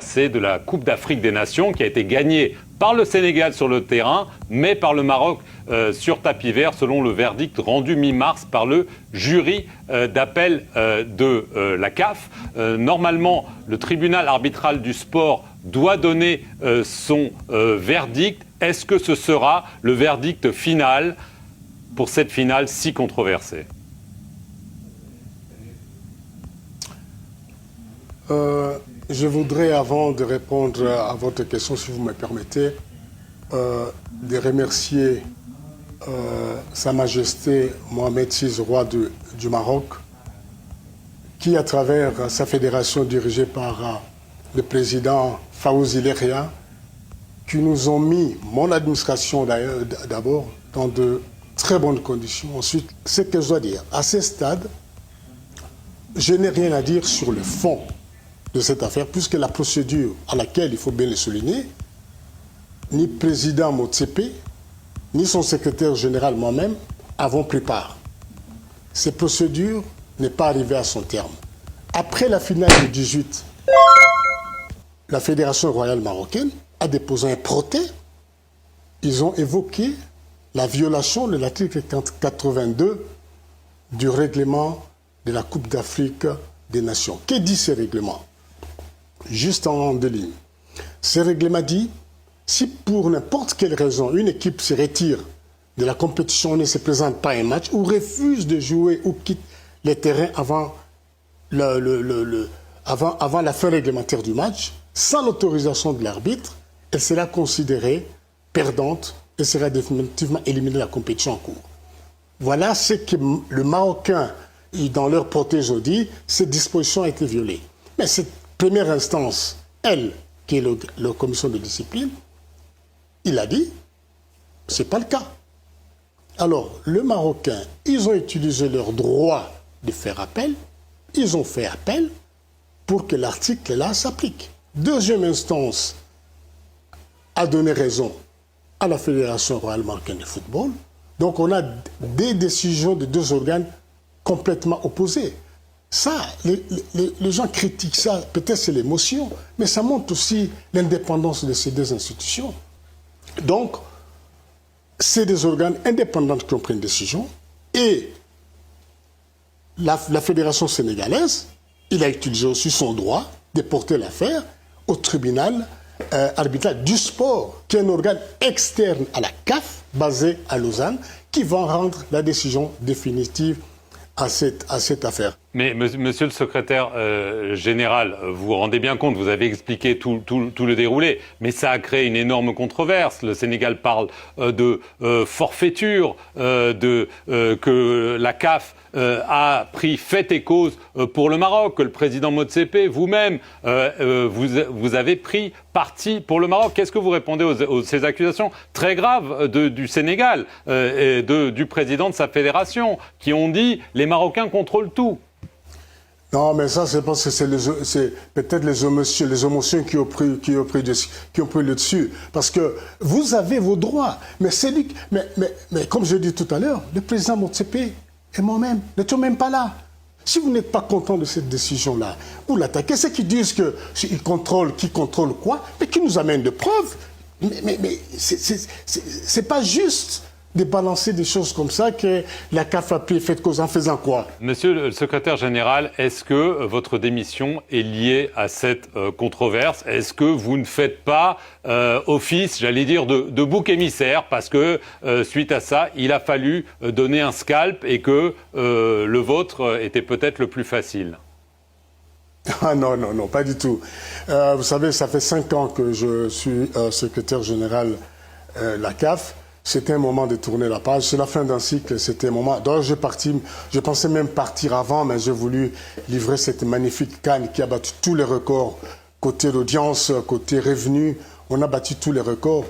C'est de la Coupe d'Afrique des Nations qui a été gagnée par le Sénégal sur le terrain, mais par le Maroc sur tapis vert, selon le verdict rendu mi-mars par le jury d'appel de la CAF. Normalement, le tribunal arbitral du sport doit donner son verdict. Est-ce que ce sera le verdict final pour cette finale si controversée ? Je voudrais, avant de répondre à votre question, si vous me permettez, de remercier Sa Majesté Mohamed VI, roi du Maroc, qui, à travers sa fédération dirigée par le président Fawzi Leria, qui nous ont mis, mon administration d'abord, dans de très bonnes conditions. Ensuite, ce que je dois dire, à ce stade, je n'ai rien à dire sur le fond de cette affaire, puisque la procédure à laquelle, il faut bien le souligner, ni président Motsepe, ni son secrétaire général moi-même avons pris part. Cette procédure n'est pas arrivée à son terme. Après la finale du 18, la Fédération royale marocaine a déposé un protêt. Ils ont évoqué la violation de l'article 82 du règlement de la Coupe d'Afrique des Nations. Que dit ce règlement ? Juste en deux lignes. Ce règlement dit, si pour n'importe quelle raison une équipe se retire de la compétition, ne se présente pas à un match ou refuse de jouer ou quitte les terrains avant la fin réglementaire du match, sans l'autorisation de l'arbitre, elle sera considérée perdante et sera définitivement éliminée de la compétition en cours. Voilà ce que le Marocain, dans leur protège, dit, cette disposition a été violée. Mais cette première instance, elle, qui est la commission de discipline, il a dit, ce n'est pas le cas. Alors, le Marocain, ils ont utilisé leur droit de faire appel, ils ont fait appel pour que l'article-là s'applique. Deuxième instance a donné raison à la Fédération royale marocaine de football. Donc, on a des décisions de deux organes complètement opposés. Ça, les gens critiquent ça, peut-être c'est l'émotion, mais ça montre aussi l'indépendance de ces deux institutions. Donc, c'est des organes indépendants qui ont pris une décision et la Fédération sénégalaise, il a utilisé aussi son droit de porter l'affaire au tribunal arbitral du sport, qui est un organe externe à la CAF, basé à Lausanne, qui va rendre la décision définitive à cette affaire. Mais monsieur le secrétaire général, vous vous rendez bien compte, vous avez expliqué tout le déroulé, mais ça a créé une énorme controverse. Le Sénégal parle de forfaiture, que la CAF a pris fait et cause pour le Maroc, que le président Motsepe, vous-même, vous avez pris parti pour le Maroc. Qu'est-ce que vous répondez aux ces accusations très graves du Sénégal et du président de sa fédération, qui ont dit les Marocains contrôlent tout? Non, mais ça, c'est parce que c'est peut-être les émotions qui ont pris le dessus. Parce que vous avez vos droits. Mais comme je dis tout à l'heure, le président Motsepe et moi-même n'étions même pas là. Si vous n'êtes pas content de cette décision-là, vous l'attaquez. Ceux qui disent qu'ils contrôlent, qui contrôle quoi, mais qui nous amènent de preuves. Mais c'est pas juste de balancer des choses comme ça que la CAF a pris fait cause en faisant quoi? Monsieur le secrétaire général, est-ce que votre démission est liée à cette controverse? Est-ce que vous ne faites pas office, j'allais dire, de bouc émissaire, parce que suite à ça, il a fallu donner un scalp et que le vôtre était peut-être le plus facile? Ah non, pas du tout. Vous savez, ça fait 5 ans que je suis secrétaire général la CAF. C'était un moment de tourner la page. C'est la fin d'un cycle, c'était un moment. D'ailleurs, je pensais même partir avant, mais j'ai voulu livrer cette magnifique CAN qui a battu tous les records. Côté d'audience, côté revenu, on a battu tous les records.